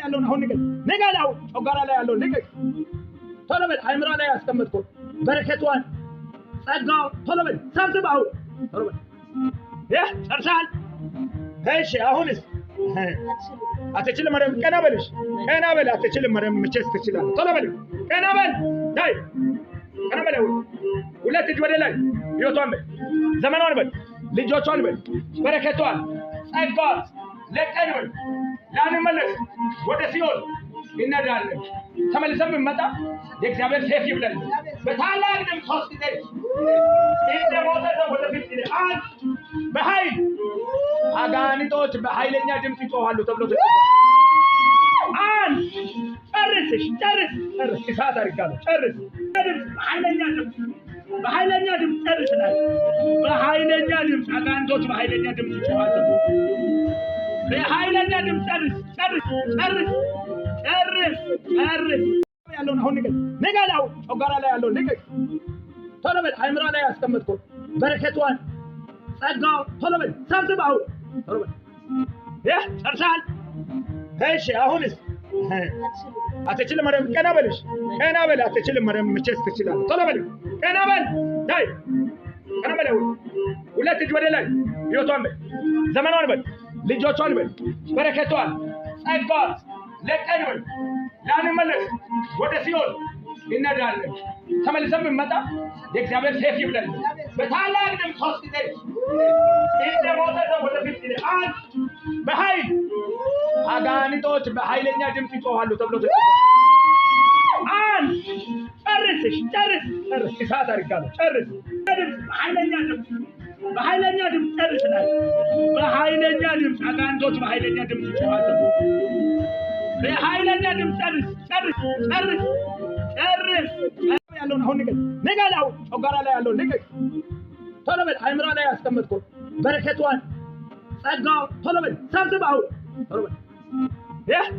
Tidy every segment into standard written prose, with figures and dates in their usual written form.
ያለውን አሁን ንገላው ጮጋራ ላይ ያለውን ንገር ቶሎ በል አይምራ ላይ ያስቀምጥኩ በረከቷን ጸጋው ቶሎ በል ሰብስበው ቶሎ በል ጨርሳል እሺ አሁንስ አትችልም ማርያም ቀና በል አትችልም ማርያም መቼስ ትችላለህ ቶሎ በል ቀና በል ዳይ ቀና በል ሁለት እጅ ወደ ላይ ህይወቷን በል ዘመኗን በል ልጆቿን በል በረከቷን ጸጋው ለቀን በል ላንመለስ ወደ ሲኦል እንሄዳለን ተመልሰን ብንመጣ የእግዚአብሔር ሰይፍ ይብላል በታላቅ ድምፅ ሶስት ጊዜ እንደሞተ ሰው ወደ ፊት ይላል በኃይል አጋንንቶች በኃይለኛ ድምፅ ይጮሃሉ ተብሎ ተጽፏል አንድ ጨርስ እሳት አድርጋለሁ ጨርስ በኃይለኛ ድምፅ ጨርስ ላይ በኃይለኛ ድምፅ አጋንንቶች በኃይለኛ ድምፅ ይጮሃሉ በኃይለኛ ድምፅ ጨርስ ያለውን አሁን ንገላው ጮጋራ ላይ ያለውን ንገር ቶሎ በል አይምራ ላይ ያስቀምጥኩ በረከቷን ጸጋው ቶሎ በል ሰብስበው ቶሎ በል ጨርሳል እሺ አሁንስ አትችልም ማርያም ቀና በል አትችልም ማርያም መቼስ ትችላለህ ቶሎ በል ቀና በል ዳይ ቀና በል ሁለት እጅ ወደ ላይ ህይወቷን በል ዘመኗን በል ልጆቿን በል በረከቷን ጸጋው ለቀን በል ላንመለስ ወደ ሲኦል እንሄዳለን ተመልሰን ብንመጣ የእግዚአብሔር ሰይፍ ይብላል በታላቅ ድምፅ ሶስት ጊዜ እንደሞተ ሰው ወደ ፊት ይላል በኃይል አጋንንቶች በኃይለኛ ድምፅ ይጮሃሉ ተብሎ ተጽፏል አንድ ጨርስ እሳት አድርጋለሁ ጨርስ በኃይለኛ ድምፅ ጨርስ ላይ በኃይለኛ ድምፅ አጋንንቶች በኃይለኛ ድምፅ ይጮሃሉ በኃይለኛ ድምፅ ጨርስ ያለውን አሁን ንገላው ጮጋራ ላይ ያለውን ንገር ቶሎ በል አይምራ ላይ ያስቀምጥኩ በረከቷን ጸጋው ቶሎ በል ሰብስበው ቶሎ በል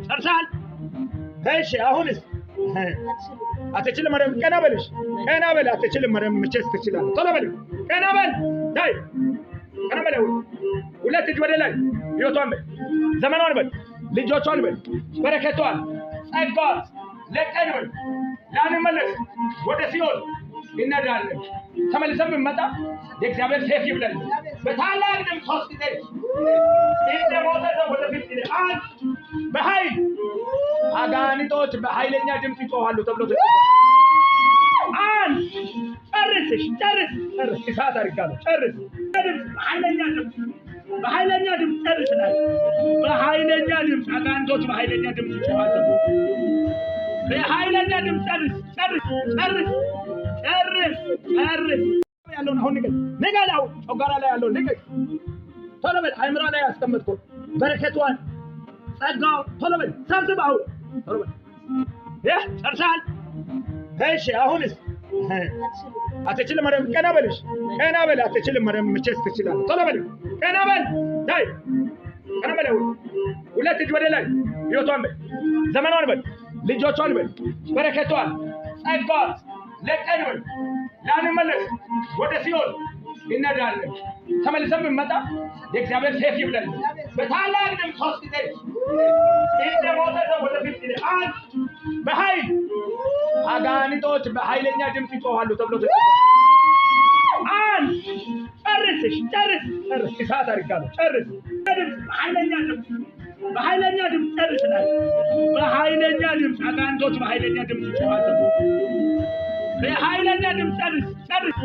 ጨርሳል እሺ አሁንስ አትችልም ማርያም ቀና በል አትችልም ማርያም መቼስ ትችላለህ ቶሎ በል ቀና በል ዳይ ቀና በል ሁለት እጅ ወደ ላይ ህይወቷን በል ዘመኗን በል ልጆቿን በል በረከቷን ጸጋው ለቀን በል ላንመለስ ወደ ሲኦል እንሄዳለን ተመልሰን ብንመጣ የእግዚአብሔር ሰይፍ ይብላል በታላቅ ድምፅ ሶስት ጊዜ እንደሞተ ሰው ወደ ፊት ይላል በኃይል አጋንንቶች በኃይለኛ ድምፅ ይጮሃሉ ተብሎ ተጽፏል አንድ ጨርስ እሳት አድርጋለሁ ጨርስ በኃይለኛ ድምፅ ጨርስ ላይ በኃይለኛ ድምፅ አጋንንቶች በኃይለኛ ድምፅ ይጮሃሉ በኃይለኛ ድምፅ ጨርስ ያለውን አሁን ንገላው ጮጋራ ላይ ያለውን ንገር ቶሎ በል አይምራ ላይ ያስቀምጥኩ በረከቷን ጸጋው ቶሎ በል ሰብስበው ቶሎ በል ጨርሳል እሺ አሁንስ አትችልም ማርያም ቀና በል አትችልም ማርያም መቼስ ትችላለህ ቶሎ በል ቀና በል ዳይ ቀና በል ሁለት እጅ ወደ ላይ ህይወቷን በል ዘመኗን በል ልጆቿን በል በረከቷን ጸጋው ለቀን በል ላንመለስ ወደ ሲኦል እንሄዳለን ተመልሰን ብንመጣ የእግዚአብሔር ሰይፍ ይብላል በታላቅ ድምፅ ሶስት ጊዜ እንደሞተ ሰው ወደ ፊት ይላል በኃይል አጋንንቶች በኃይለኛ ድምፅ ይጮሃሉ ተብሎ ተጽፏል አንድ ጨርስ እሳት አድርጋለሁ ጨርስ በኃይለኛ ድምፅ ጨርስ ላይ በኃይለኛ ድምፅ አጋንንቶች በኃይለኛ ድምፅ ይጮሃሉ በኃይለኛ ድምፅ ጨርስ